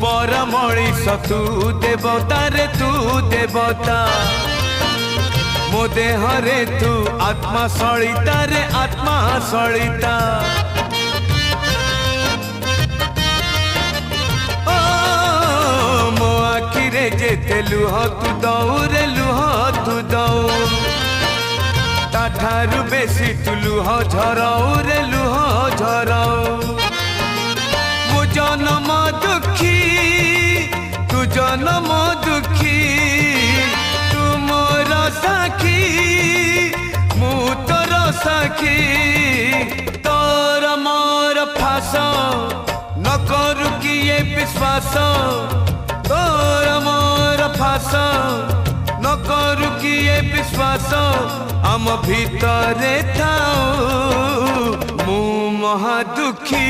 पर मणिष तू देवता रे तू देवता मो देह रे तू आत्मा सलिता रे आत्मा सलिता ओ मो आखि रे जेते लुह तू दऊ रे लुह तू दऊ ताठारु बेसी तू लुह झराऊ रे लुह झराऊ मो जन्म दुखी तू जन्म दुखी तू मोर साखी मु तोर साखी तोर मोर फास न करू किए विश्वास तोर मोर फास न करू किए विश्वास आम भितरे थाऊ मु महा दुखी।